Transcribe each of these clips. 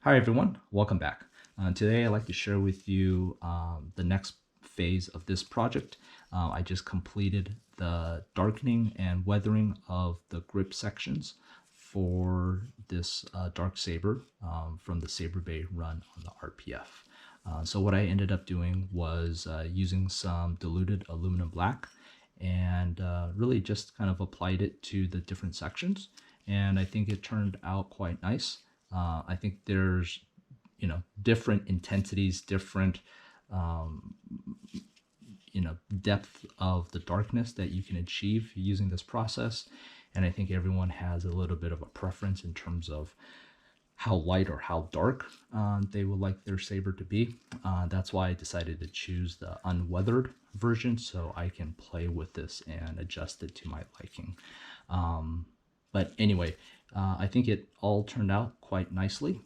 Hi everyone, welcome back. Today I'd like to share with you the next phase of this project. I just completed the darkening and weathering of the grip sections for this DarkSaber from the SaberBay run on the RPF. So what I ended up doing was using some diluted aluminum black and really just kind of applied it to the different sections, and I think it turned out quite nice. I think there's, different intensities, different, depth of the darkness that you can achieve using this process. And I think everyone has a little bit of a preference in terms of how light or how dark they would like their saber to be. That's why I decided to choose the unweathered version so I can play with this and adjust it to my liking. But anyway, I think it all turned out quite nicely.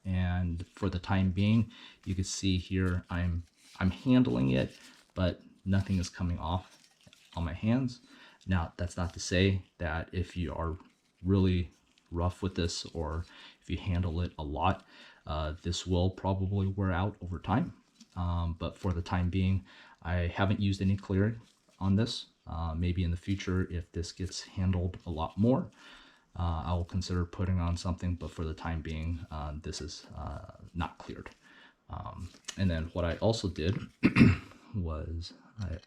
And for the time being, you can see here I'm handling it, but nothing is coming off on my hands. Now, that's not to say that if you are really rough with this or if you handle it a lot, this will probably wear out over time. But for the time being, I haven't used any clear on this. Maybe in the future, if this gets handled a lot more, I will consider putting on something, but for the time being, this is not cleared. And then what I also did was I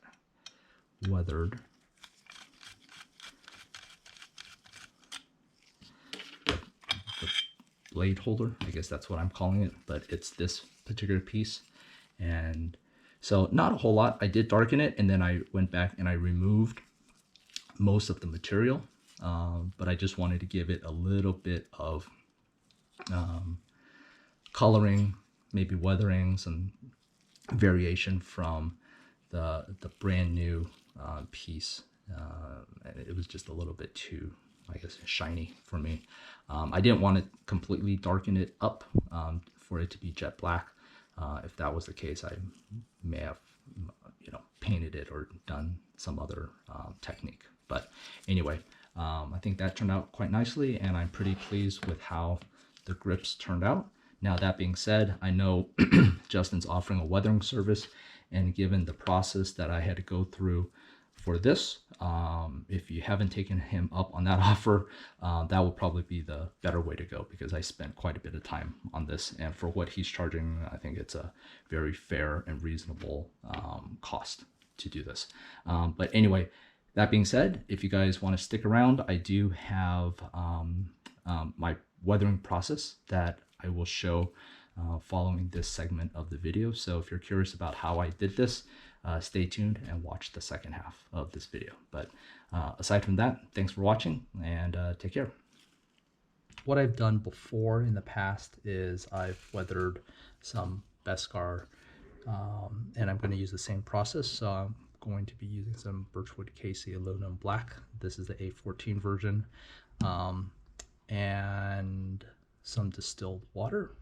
weathered the blade holder. I guess that's what I'm calling it, but it's this particular piece. And so not a whole lot. I did darken it, and then I went back and I removed most of the material, but I just wanted to give it a little bit of coloring, maybe weathering, some variation from the brand new piece. It was just a little bit too, I guess, shiny for me. I didn't want to completely darken it up for it to be jet black. If that was the case, I may have, painted it or done some other technique. But anyway, I think that turned out quite nicely, and I'm pretty pleased with how the grips turned out. Now, that being said, I know Justin's offering a weathering service, and given the process that I had to go through for this, if you haven't taken him up on that offer, that would probably be the better way to go, because I spent quite a bit of time on this, and for what he's charging, I think it's a very fair and reasonable cost to do this. But anyway, that being said, if you guys want to stick around, I do have my weathering process that I will show following this segment of the video. So if you're curious about how I did this, stay tuned and watch the second half of this video. But aside from that, thanks for watching, and take care. What I've done before in the past is I've weathered some Beskar, and I'm going to use the same process. So I'm going to be using some Birchwood Casey aluminum black. This is the A14 version, and some distilled water,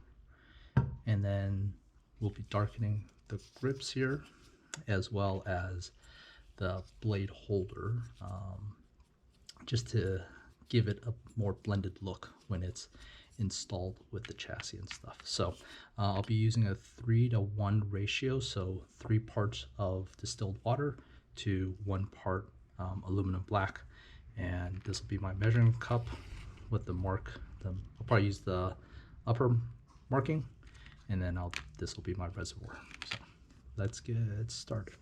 and then we'll be darkening the grips here as well as the blade holder, just to give it a more blended look when it's installed with the chassis and stuff. So I'll be using a 3:1 ratio, so 3 parts of distilled water to 1 part aluminum black, and this will be my measuring cup with the mark. I'll probably use the upper marking, and then this will be my reservoir. So let's get started.